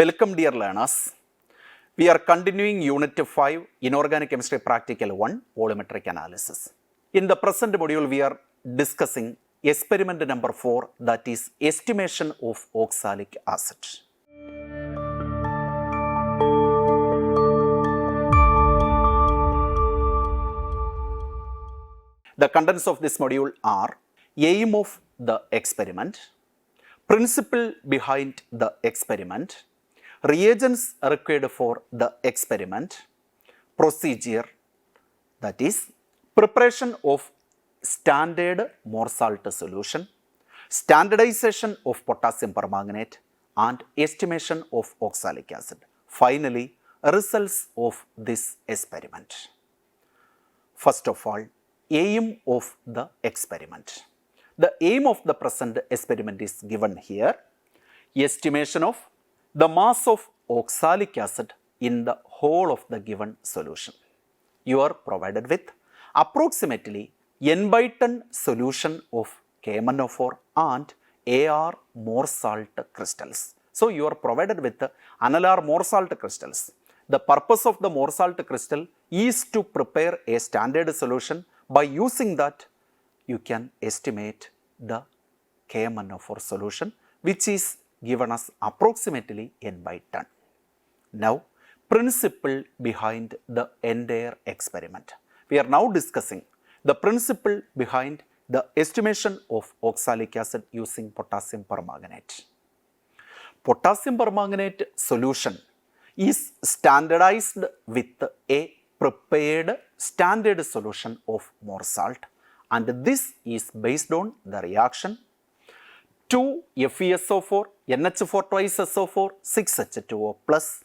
Welcome dear learners. We are continuing Unit 5 Inorganic Chemistry Practical 1 Volumetric Analysis. In the present module we are discussing experiment number 4, that is estimation of oxalic acid. The contents of this module are aim of the experiment, principle behind the experiment, reagents required for the experiment, procedure, that is preparation of standard more salt solution, standardization of potassium permanganate and estimation of oxalic acid. Finally, results of this experiment. First of all, aim of the experiment. The aim of the present experiment is given here. Estimation of the mass of oxalic acid in the whole of the given solution. You are provided with approximately n by 10 solution of KMnO4 and AR more salt crystals. So you are provided with the annular more salt crystals. The purpose of the more salt crystal is to prepare a standard solution. By using that, you can estimate the KMnO4 solution, which is given as approximately n by 10. Now, principle behind the entire experiment. We are now discussing the principle behind the estimation of oxalic acid using potassium permanganate. Potassium permanganate solution is standardized with a prepared standard solution of more salt, and this is based on the reaction 2 FeSO4, NH4 twice SO4, 6H2O plus,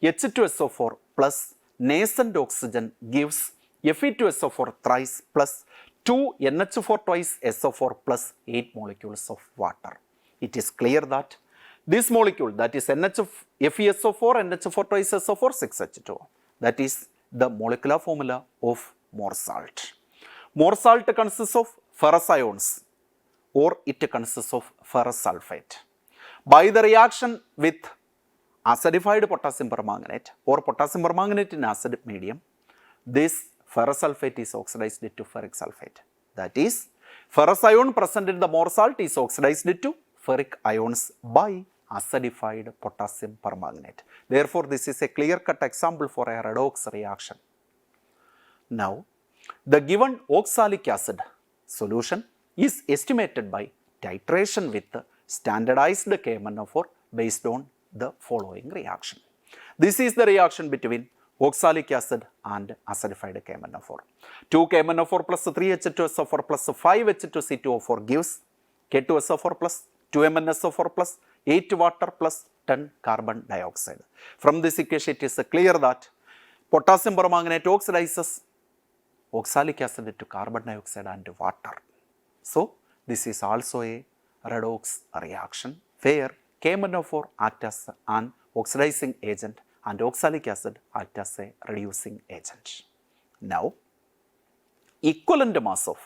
H2SO4 plus, nascent oxygen gives Fe2SO4 thrice plus 2 NH4 twice SO4 plus 8 molecules of water. It is clear that this molecule, that is FeSO4, NH4 twice SO4, 6H2O, that is the molecular formula of more salt. More salt consists of ferrous ions, or it consists of ferrous sulfate. By the reaction with acidified potassium permanganate or potassium permanganate in acid medium, this ferrous sulfate is oxidized to ferric sulfate. That is, ferrous ion present in the more salt is oxidized to ferric ions by acidified potassium permanganate. Therefore, this is a clear-cut example for a redox reaction. Now, the given oxalic acid solution is estimated by titration with standardized KMnO4 based on the following reaction. This is the reaction between oxalic acid and acidified KMnO4. 2 KMnO4 plus 3 H2SO4 plus 5 H2C2O4 gives K2SO4 plus 2 MnSO4 plus 8 water plus 10 carbon dioxide. From this equation, it is clear that potassium permanganate oxidizes oxalic acid to carbon dioxide and water. So, this is also a redox reaction where KMnO4 acts as an oxidizing agent and oxalic acid acts as a reducing agent. Now, equivalent mass of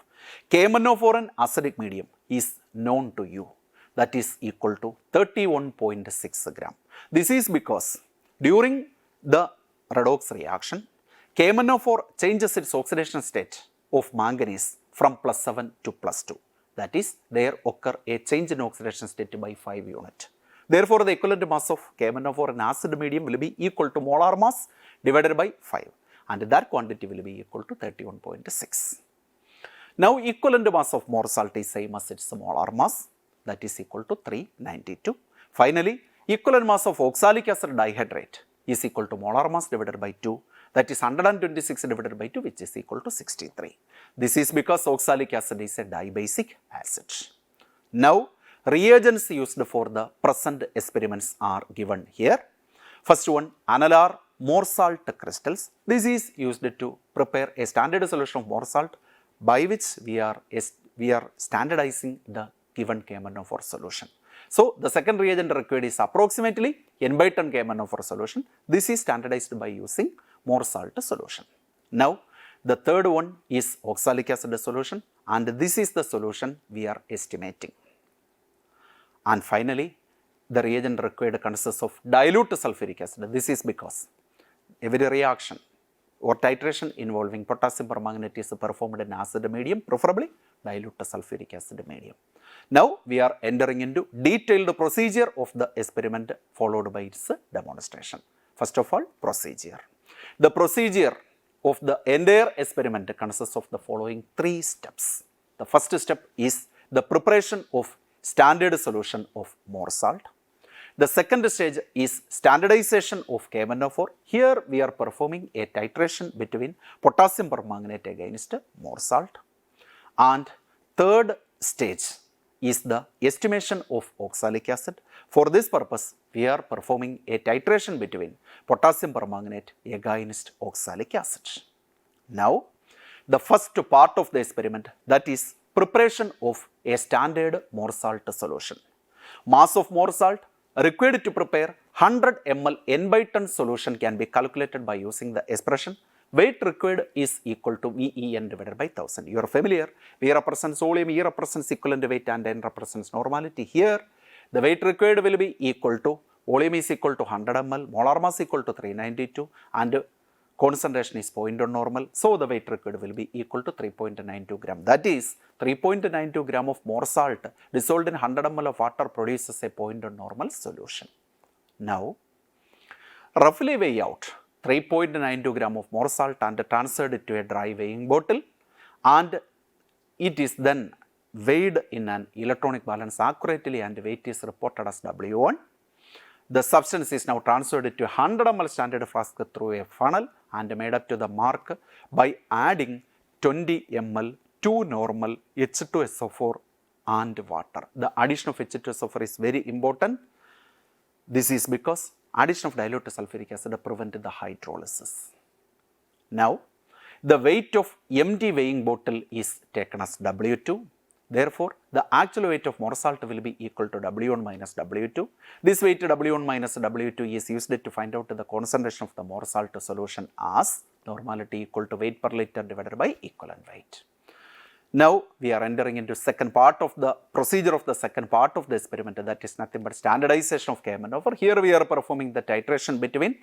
KMnO4 in acidic medium is known to you, that is equal to 31.6 gram. This is because during the redox reaction, KMnO4 changes its oxidation state of manganese from plus 7 to plus 2. That is, there occur a change in oxidation state by 5 units. Therefore, the equivalent mass of KMnO4 in acid medium will be equal to molar mass divided by 5, and that quantity will be equal to 31.6. Now, equivalent mass of more salt is same as its molar mass, that is equal to 392. Finally, equivalent mass of oxalic acid dihydrate is equal to molar mass divided by 2, that is 126 divided by 2, which is equal to 63. This is because oxalic acid is a dibasic acid. Now, reagents used for the present experiments are given here. First one, annular more salt crystals. This is used to prepare a standard solution of more salt, by which we are standardizing the given KMnO4 solution. So, the second reagent required is approximately n by 10 KMnO4 solution. This is standardized by using more salt solution. Now, the third one is oxalic acid solution, and this is the solution we are estimating. And finally, the reagent required consists of dilute sulfuric acid. This is because every reaction or titration involving potassium permanganate is performed in acid medium, preferably dilute sulfuric acid medium. Now we are entering into detailed procedure of the experiment followed by its demonstration. First of all, procedure. The procedure of the entire experiment consists of the following 3 steps. The first step is the preparation of standard solution of more salt. The second stage is standardization of KMnO4. Here we are performing a titration between potassium permanganate against more salt. And third stage is the estimation of oxalic acid. For this purpose, we are performing a titration between potassium permanganate against oxalic acid. Now, the first part of the experiment, that is preparation of a standard more salt solution. Mass of more salt required to prepare 100 ml n/ton solution can be calculated by using the expression weight required is equal to VEN divided by 1000. You are familiar, V represents volume, E represents equivalent weight and N represents normality. Here the weight required will be equal to, volume is equal to 100 ml, molar mass equal to 392 and concentration is 0.1 normal. So the weight required will be equal to 3.92 gram. That is 3.92 gram of more salt dissolved in 100 ml of water produces a 0.1 normal solution. Now roughly weigh out 3.92 gram of more salt and transferred it to a dry weighing bottle, and it is then weighed in an electronic balance accurately and weight is reported as W1. The substance is now transferred to a 100 ml standard flask through a funnel and made up to the mark by adding 20 ml to normal H2SO4 and water. The addition of H2SO4 is very important. This is because addition of dilute sulfuric acid prevents the hydrolysis. Now, the weight of empty weighing bottle is taken as W2. Therefore, the actual weight of more salt will be equal to W1 minus W2. This weight W1 minus W2 is used to find out the concentration of the more salt solution as normality equal to weight per liter divided by equivalent weight. Now we are entering into second part of the procedure of the second part of the experiment, that is nothing but standardization of KMnO4. Here we are performing the titration between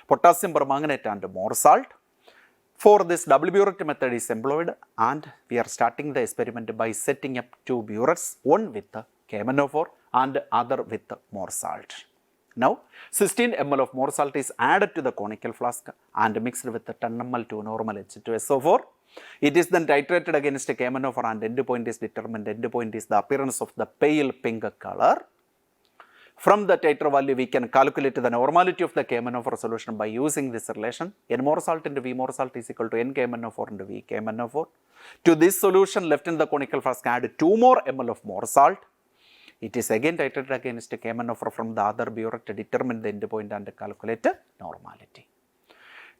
potassium permanganate and more salt. For this double burette method is employed and we are starting the experiment by setting up 2 burettes, one with the KMnO4 and other with the more salt. Now 16 ml of more salt is added to the conical flask and mixed with the 10 ml to normal H2SO4. It is then titrated against KMnO4 and end point is determined. End point is the appearance of the pale pink color. From the titer value, we can calculate the normality of the KMnO4 solution by using this relation. N more salt into V more salt is equal to N KMnO4 into V KMnO4. To this solution left in the conical flask, add 2 more ml of more salt. It is again titrated against KMnO4 from the other burette to determine the end point and calculate normality.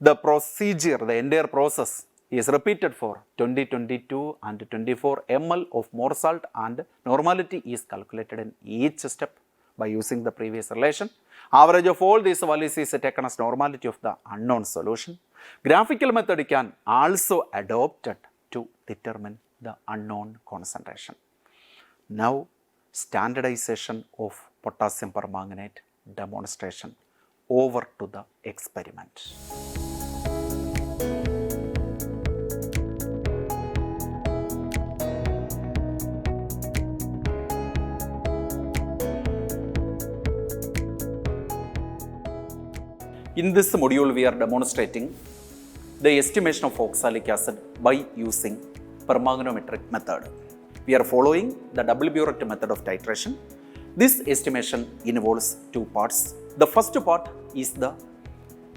The procedure, the entire process is repeated for 22 and 24 ml of more salt and normality is calculated in each step by using the previous relation. Average of all these values is taken as normality of the unknown solution. Graphical method can also adopted to determine the unknown concentration. Now standardization of potassium permanganate demonstration. Over to the experiment. In this module, we are demonstrating the estimation of oxalic acid by using permanganometric method. We are following the double burette method of titration. This estimation involves 2 parts. The first part is the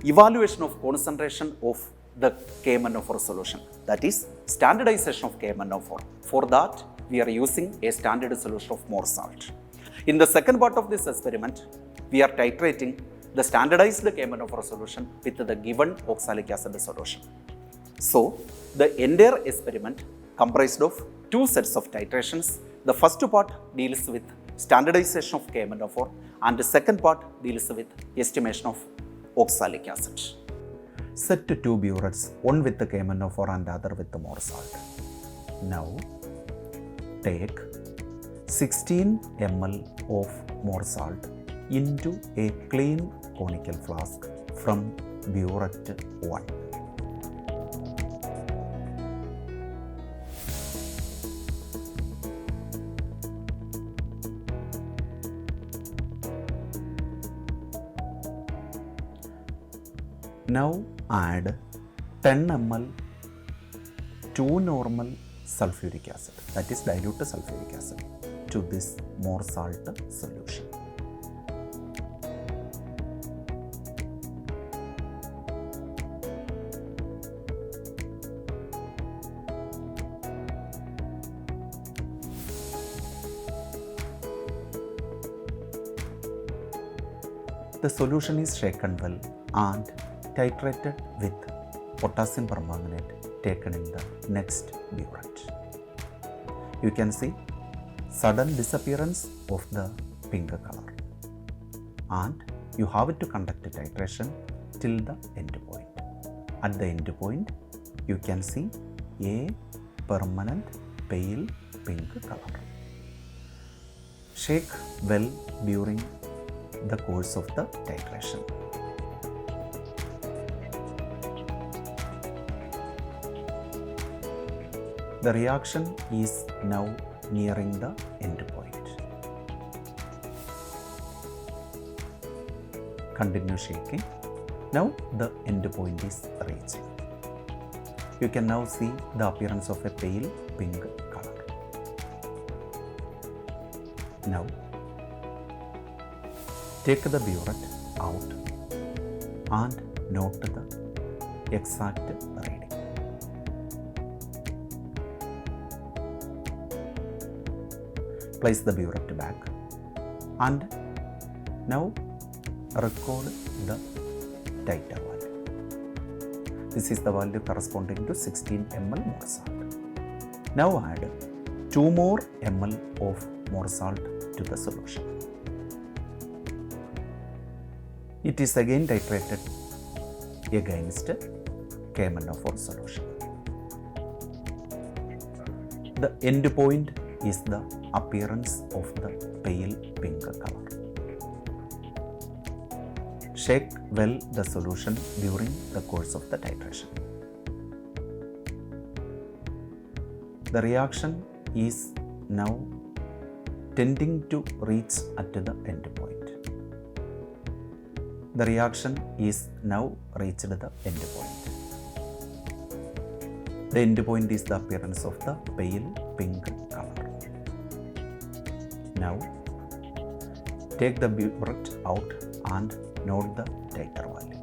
evaluation of concentration of the KMnO4 solution, that is standardization of KMnO4. For that, we are using a standard solution of more salt. In the second part of this experiment, we are titrating the standardized KMnO4 solution with the given oxalic acid solution. So, the entire experiment comprised of 2 sets of titrations. The first part deals with standardization of KMnO4 and the second part deals with estimation of oxalic acid. Set 2 burettes, one with the KMnO4 and the other with the more salt. Now, take 16 ml of more salt into a clean conical flask from burette 1. Now add 10 ml 2 normal sulfuric acid, that is dilute sulfuric acid, to this more salt solution. The solution is shaken well and titrated with potassium permanganate taken in the next burette. You can see sudden disappearance of the pink color, and you have to conduct titration till the end point. At the end point, you can see a permanent pale pink color. Shake well during the course of the titration. The reaction is now nearing the end point. Continue shaking. Now the end point is reaching. You can now see the appearance of a pale pink color. Now take the burette out and note the exact reading. Place the burette back and now record the titer value. This is the value corresponding to 16 ml more salt. Now add 2 more ml of more salt to the solution. It is again titrated against KMnO4 solution. The end point is the appearance of the pale pink color. Shake well the solution during the course of the titration. The reaction is now tending to reach at the end point. The reaction is now reached the end point. The end point is the appearance of the pale pink color. Now take the burette out and note the titer value.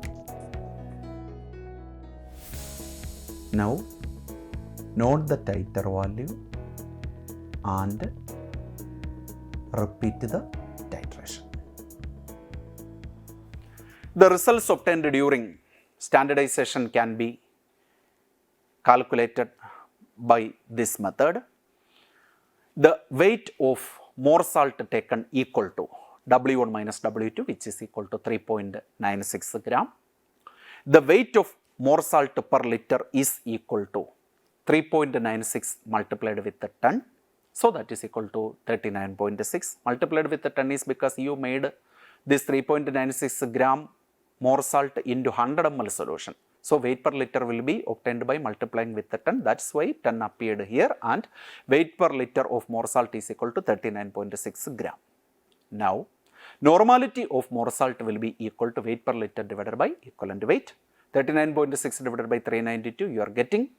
Now note the titer value and repeat the titration. The results obtained during standardization can be calculated by this method. The weight of more salt taken equal to W1 minus W2, which is equal to 3.96 gram. The weight of more salt per liter is equal to 3.96 multiplied with the ton. So that is equal to 39.6. Multiplied with the ton is because you made this 3.96 gram more salt into 100 ml solution. So weight per liter will be obtained by multiplying with the ton. That's why ton appeared here, and weight per liter of more salt is equal to 39.6 gram. Now normality of more salt will be equal to weight per liter divided by equivalent weight. 39.6 divided by 392, you are getting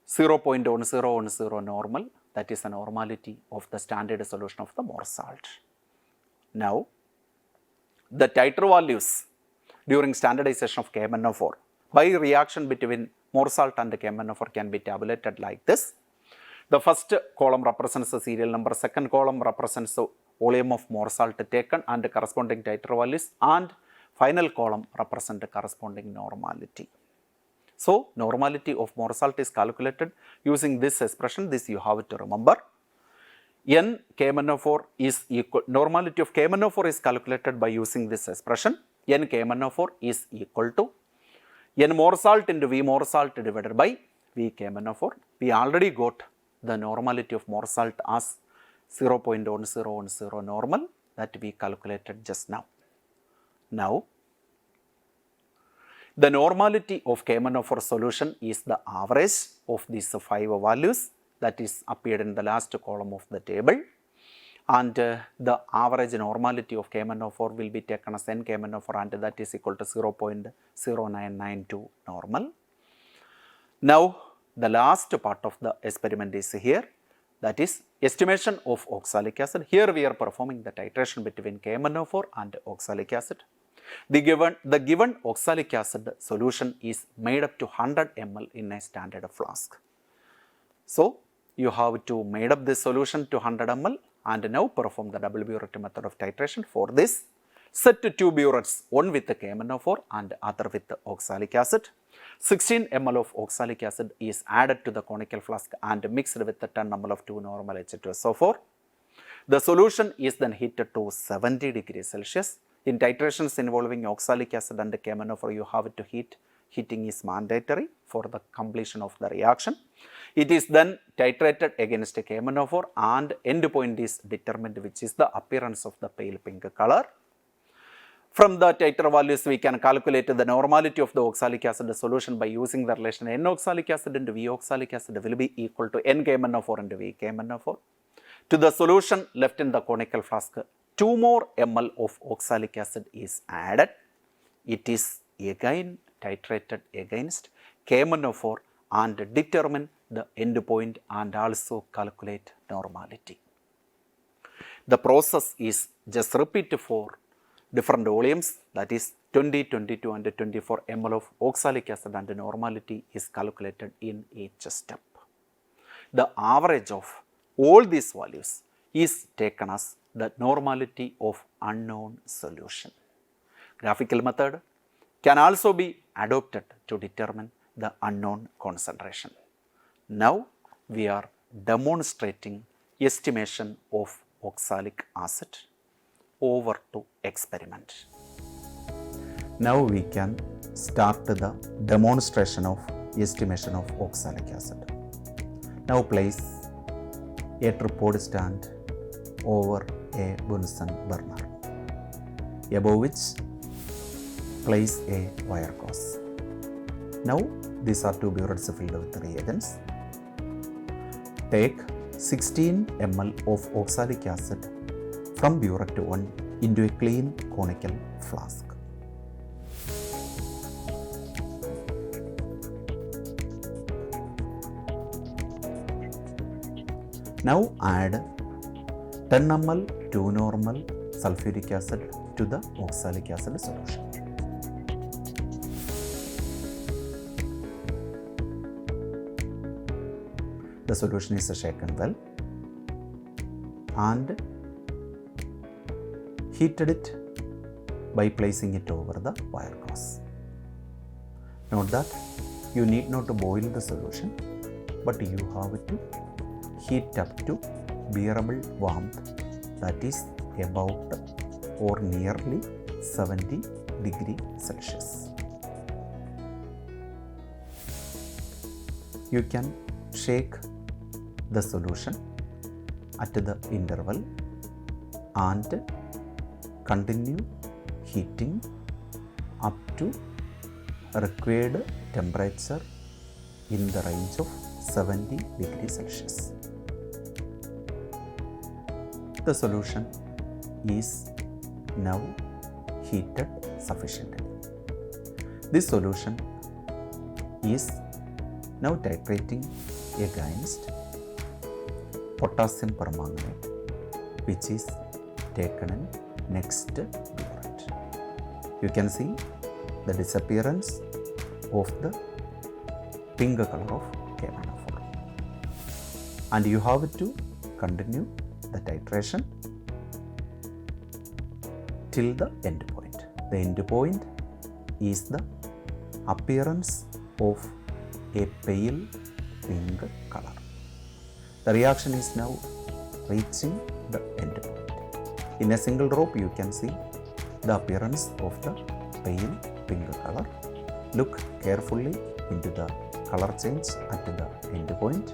0.1010 normal. That is the normality of the standard solution of the more salt. Now the titer values during standardization of KMnO4 by reaction between more salt and KMnO4 can be tabulated like this. The first column represents the serial number, second column represents the volume of more salt taken and the corresponding titer values, and final column represents the corresponding normality. So normality of more salt is calculated using this expression. This you have to remember. N KMnO4 is equal, normality of KMnO4 is calculated by using this expression. N KMnO4 is equal to N more salt into V more salt divided by V KMnO4. We already got the normality of more salt as 0.1010 normal. that we calculated just now. Now, the normality of KMnO4 solution is the average of these 5 values that is appeared in the last column of the table, and the average normality of KMnO4 will be taken as n KMnO4, and that is equal to 0.0992 normal. Now, the last part of the experiment is here, that is estimation of oxalic acid. Here we are performing the titration between KMnO4 and oxalic acid. The given oxalic acid solution is made up to 100 ml in a standard flask. So, you have to made up this solution to 100 ml and now perform the double burette method of titration. For this, set 2 burettes, one with the KMnO4 and other with the oxalic acid. 16 ml of oxalic acid is added to the conical flask and mixed with the 10 ml of 2 normal H2SO4. The solution is then heated to 70 degrees Celsius. In titrations involving oxalic acid and KMnO4, you have to heating is mandatory for the completion of the reaction. It is then titrated against KMnO4 and end point is determined, which is the appearance of the pale pink color. From the titer values, we can calculate the normality of the oxalic acid solution by using the relation N oxalic acid into V oxalic acid will be equal to N KMnO4 into V KMnO4. To the solution left in the conical flask, 2 more ml of oxalic acid is added. It is again titrated against KMnO4 and determine the end point and also calculate normality. The process is just repeat for different volumes, that is 20, 22 and 24 ml of oxalic acid, and normality is calculated in each step. The average of all these values is taken as the normality of unknown solution. Graphical method can also be adopted to determine the unknown concentration. Now we are demonstrating estimation of oxalic acid. Over to experiment. Now we can start the demonstration of estimation of oxalic acid. Now place a tripod stand over a Bunsen burner, above which place a wire gauze. Now these are 2 burettes filled with reagents. Take 16 ml of oxalic acid from burette 1 into a clean conical flask. Now add 10 ml 2 normal sulfuric acid to the oxalic acid solution. The solution is shaken well and heated it by placing it over the wire gauze. Note that you need not to boil the solution, but you have to heat up to bearable warmth, that is about or nearly 70 degrees Celsius. You can shake the solution at the interval and continue heating up to required temperature in the range of 70 degrees Celsius. The solution is now heated sufficiently. This solution is now titrating against potassium permanganate, which is taken in next burette. You can see the disappearance of the pink color of KMnO4, and you have to continue the titration till the end point. The end point is the appearance of a pale pink color. The reaction is now reaching the end point. In a single drop, you can see the appearance of the pale pink color. Look carefully into the color change at the end point.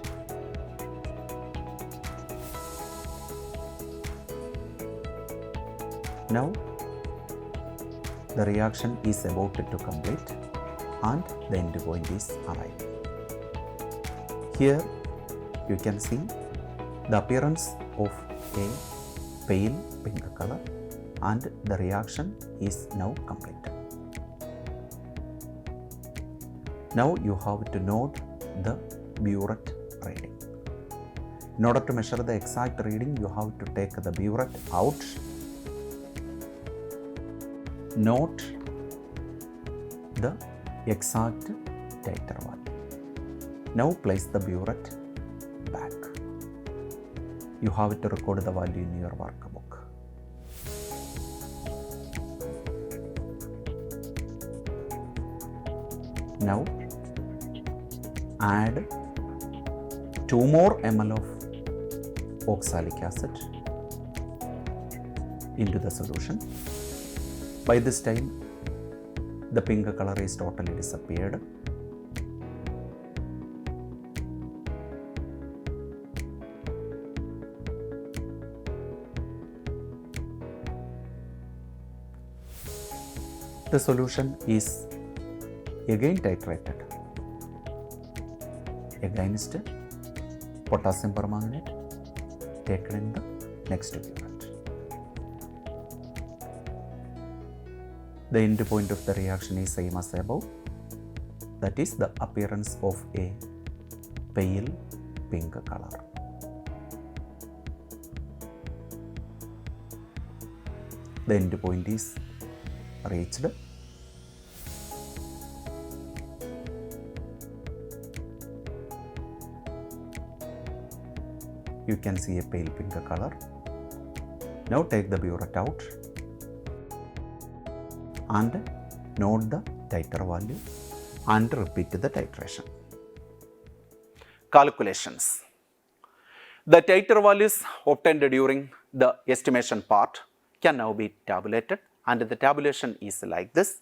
Now the reaction is about to complete and the end point is arriving. Here you can see the appearance of a pale pink color and the reaction is now completed. Now you have to note the burette reading. In order to measure the exact reading, you have to take the burette out. Note the exact titer value. Now place the burette back. You have to record the value in your workbook. Now add 2 more ml of oxalic acid into the solution. By this time, the pink color is totally disappeared. The solution is again titrated against potassium permanganate taken in the next burette. The end point of the reaction is same as above, that is the appearance of a pale pink color. The end point is reached. You can see a pale pink color. Now take the burette out and note the titer value and repeat the titration. Calculations. The titer values obtained during the estimation part can now be tabulated, and the tabulation is like this.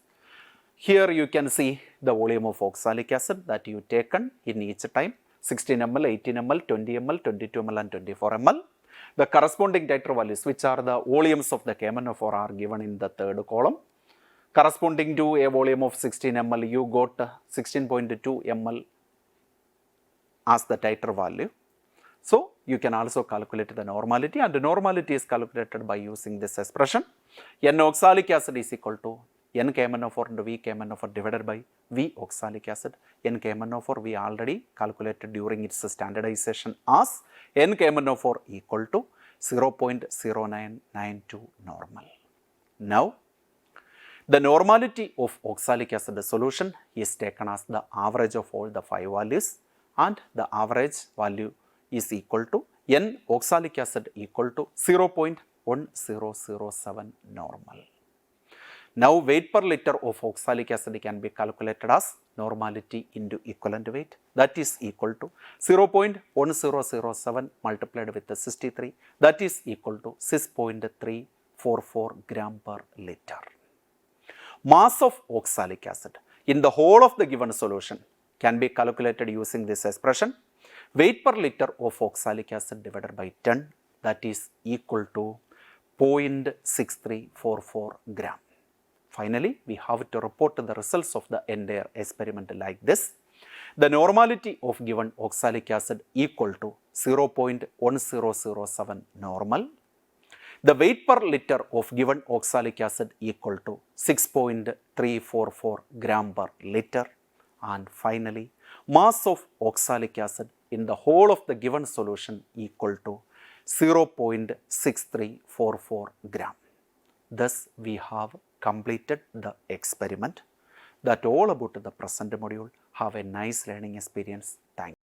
Here you can see the volume of oxalic acid that you taken in each time: 16 ml, 18 ml, 20 ml, 22 ml and 24 ml. The corresponding titer values, which are the volumes of the KMnO4, are given in the third column. Corresponding to a volume of 16 ml, you got 16.2 ml as the titer value. So you can also calculate the normality, and the normality is calculated by using this expression: N oxalic acid is equal to N KMnO4 into V KMnO4 divided by V oxalic acid. N KMnO4 we already calculated during its standardization as N KMnO4 equal to 0.0992 normal. Now the normality of oxalic acid solution is taken as the average of all the 5 values, and the average value is equal to N oxalic acid equal to 0.1007 normal. Now weight per liter of oxalic acid can be calculated as normality into equivalent weight, that is equal to 0.1007 multiplied with the 63, that is equal to 6.344 gram per liter. Mass of oxalic acid in the whole of the given solution can be calculated using this expression: weight per liter of oxalic acid divided by 10, that is equal to 0.6344 gram. Finally, we have to report the results of the entire experiment like this: the normality of given oxalic acid equal to 0.1007 normal. The weight per liter of given oxalic acid equal to 6.344 gram per liter. And finally, mass of oxalic acid in the whole of the given solution equal to 0.6344 gram. Thus, we have completed the experiment. That's all about the present module. Have a nice learning experience. Thank you.